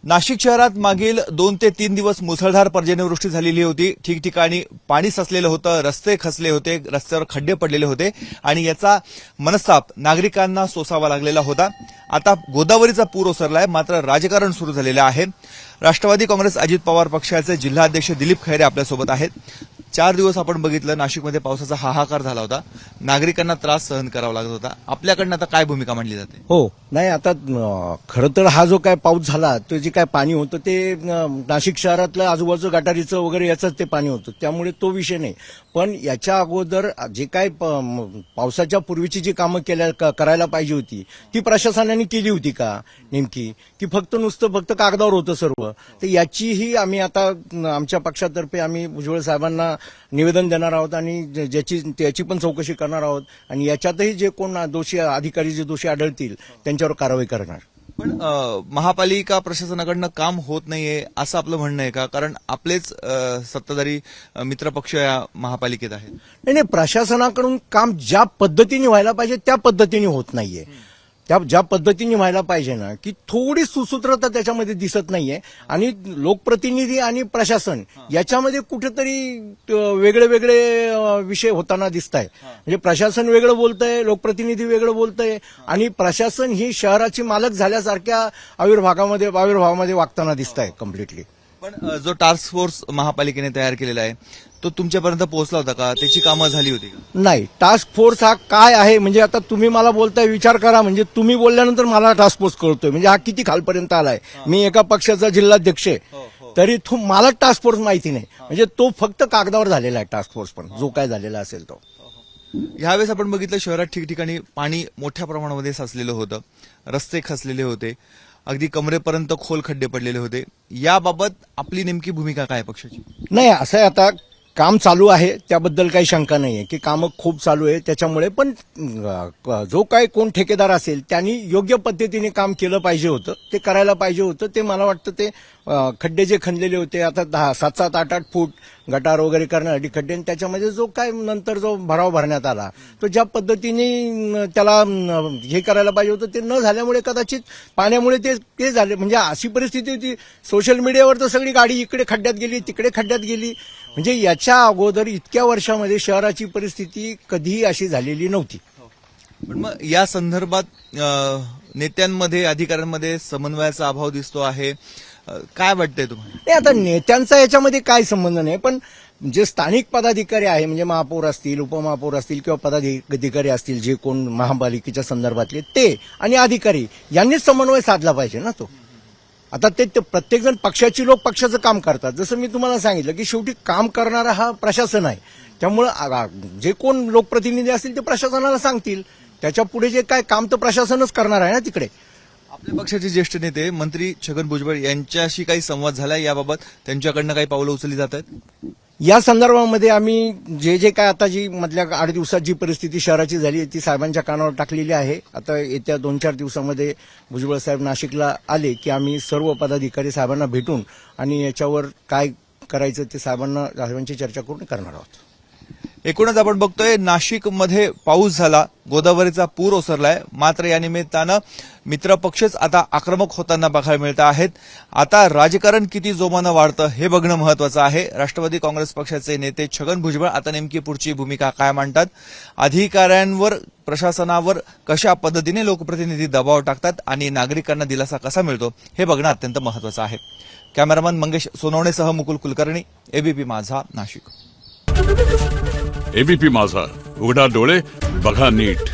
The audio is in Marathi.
नाशिक शहरात मागील 2 ते 3 दिवस मुसळधार पर्जन्यवृष्टी झालेली होती। ठिकठिकाणी पाणी साचलेलं होतं, रस्ते खचले होते, रस्त्यावर खड्डे पडलेले होते आणि याचा मनस्ताप नागरिकांना सोसावा लागलेला होता। आता गोदावरीचा पूर ओसरलाय, मात्र राजकारण सुरू झालेलं आहे। राष्ट्रवादी काँग्रेस अजित पवार पक्षाचे जिल्हाध्यक्ष दिलीप खैरे आपल्यासोबत आहेत। 4 दिवस आपण बघितलं नाशिकमध्ये पावसाचा हाहाकार झाला होता, नागरिकांना त्रास सहन करावा लागत होता। आपल्याकडनं आता काय भूमिका मांडली जाते? हो, नाही आता खरं तर हा जो काय पाऊस झाला तो जे काय पाणी होतं ते नाशिक शहरातलं आजूबाजूचं गटारीचं वगैरे याचंच ते पाणी होतं, त्यामुळे तो विषय नाही। पण याच्या अगोदर जे काय पावसाच्या पूर्वीची जी कामं करायला पाहिजे होती ती प्रशासनाने केली होती का नेमकी, की फक्त कागदावर होतं सर्व? तर याचीही आम्ही आता आमच्या पक्षातर्फे आम्ही भुजबळ साहेबांना निवेदन देणार आहोत आणि त्याची पण चौकशी करणार आहोत आणि याच्यातही जे कोण दोषी अधिकारी जे दोषी आढळतील त्यांच्यावर कारवाई करणार। पण महापालिका प्रशासनाकडनं काम होत नाहीये असं आपलं म्हणणं आहे का? कारण आपलेच सत्ताधारी मित्रपक्ष या महापालिकेत आहेत। नाही, प्रशासनाकडून काम ज्या पद्धतीने व्हायला पाहिजे त्या पद्धतीने होत नाहीये। ज्या पद्धतीने व्हायला पाहिजे ना, की थोडी सुसूत्रता त्याच्यामध्ये दिसत नाहीये आणि लोकप्रतिनिधी आणि प्रशासन याच्यामध्ये कुठेतरी वेगळे वेगळे विषय होताना दिसत आहे। म्हणजे प्रशासन वेगळं बोलतंय, लोकप्रतिनिधी वेगळं बोलतंय आणि प्रशासन ही शहराची मालक झाल्यासारख्या आविर्भावामध्ये वागताना दिसत आहे कम्प्लिटली। पण जो टास्क फोर्स महापालिकेने तयार केलेला आहे तो तुमच्यापर्यंत पोहोचला होता का? त्याची कामं झाली होती का? नाही, टास्क फोर्स हा काय आहे म्हणजे आता तुम्ही मला बोलताय, विचार करा, म्हणजे तुम्ही बोलल्यानंतर मला टास्क फोर्स कळतोय म्हणजे हा किती खालपर्यंत आलाय। मी एका पक्षाचा जिल्हाध्यक्ष आहे तरी मला टास्क फोर्स माहिती नाही, म्हणजे तो फक्त कागदावर झालेला आहे टास्क फोर्स, पण जो काय झालेला असेल तो। यावेळेस आपण बघितलं शहरात ठिकठिकाणी पाणी मोठ्या प्रमाणामध्ये साचलेलं होतं, रस्ते खचलेले होते, अगदी कमरेपर्यंत खोल खड्डे पडलेले होते। याबाबत आपली नेमकी भूमिका काय पक्षाची? नाही, असं आहे, आता काम चालू आहे त्याबद्दल काही शंका नाहीये की कामं खूप चालू आहे, त्याच्यामुळे पण जो काय कोण ठेकेदार असेल त्यांनी योग्य पद्धतीने काम केलं पाहिजे होतं, ते करायला पाहिजे होतं। ते मला वाटतं ते खड्डे जे खणलेले होते आता 7-7, 8-8 फूट गटार वगैरे करण्यासाठी खड्डे, आणि त्याच्यामध्ये जो काय नंतर जो भराव भरण्यात आला तो ज्या पद्धतीने त्याला हे करायला पाहिजे होतं ते न झाल्यामुळे कदाचित पाण्यामुळे ते झाले। म्हणजे अशी परिस्थिती होती, सोशल मीडियावर तर सगळी गाडी इकडे खड्ड्यात गेली तिकडे खड्ड्यात गेली, म्हणजे याच्या अगोदर इतक्या वर्षामध्ये शहराची परिस्थिती कधीही अशी झालेली नव्हती। पण मग या संदर्भात नेत्यांमध्ये अधिकाऱ्यांमध्ये समन्वयाचा अभाव दिसतो आहे, काय वाटतंय तुम्हाला? नाही, आता नेत्यांचा याच्यामध्ये काय संबंध नाही, पण जे स्थानिक पदाधिकारी आहे म्हणजे महापौर असतील, उपमहापौर असतील किंवा पदाधिकारी असतील जे कोण महापालिकेच्या संदर्भातले ते आणि अधिकारी यांनीच समन्वय साधला पाहिजे ना तो। आता ते प्रत्येकजण पक्षाची लोक पक्षाचं काम करतात, जसं मी तुम्हाला सांगितलं की शेवटी काम करणारा हा प्रशासन आहे, त्यामुळं जे कोण लोकप्रतिनिधी असतील ते प्रशासनाला सांगतील, त्याच्या पुढे जे काय काम तर प्रशासनच करणार आहे ना तिकडे। आपल्या पक्षाचे ज्येष्ठ नेते मंत्री छगन भुजबळ यांच्याशी काही संवाद झाला याबाबत? त्यांच्याकडनं काही पावलं उचलली जात आहेत? या संदर्भामध्ये आम्ही जे काय आता जी मधल्या 8 दिवसात जी परिस्थिती शहराची झाली ती साहेबांच्या कानावर टाकलेली आहे। आता येत्या 2-4 दिवसामध्ये भुजबळ साहेब नाशिकला आले की आम्ही सर्व पदाधिकारी साहेबांना भेटून आणि याच्यावर काय करायचं ते साहेबांची चर्चा करून करणार आहोत। एकूणच आपण बघतोय नाशिकमध्ये पाऊस झाला, गोदावरीचा पूर ओसरलाय, मात्र या निमित्तानं मित्रपक्षच आता आक्रमक होताना बघायला मिळत आहेत। आता राजकारण किती जोमानं वाढतं हे बघणं महत्वाचं आहे। राष्ट्रवादी काँग्रेस पक्षाचे नेते छगन भुजबळ आता नेमकी पुढची भूमिका काय मांडतात, अधिकाऱ्यांवर प्रशासनावर कशा पद्धतीने लोकप्रतिनिधी दबाव टाकतात आणि नागरिकांना दिलासा कसा मिळतो हे बघणं अत्यंत महत्वाचं आहे। कॅमेरामन मंगेश सोनवणेसह मुकुल कुलकर्णी, एबीपी माझा, नाशिक। एबीपी माझा, उघडा डोळे बघा नीट।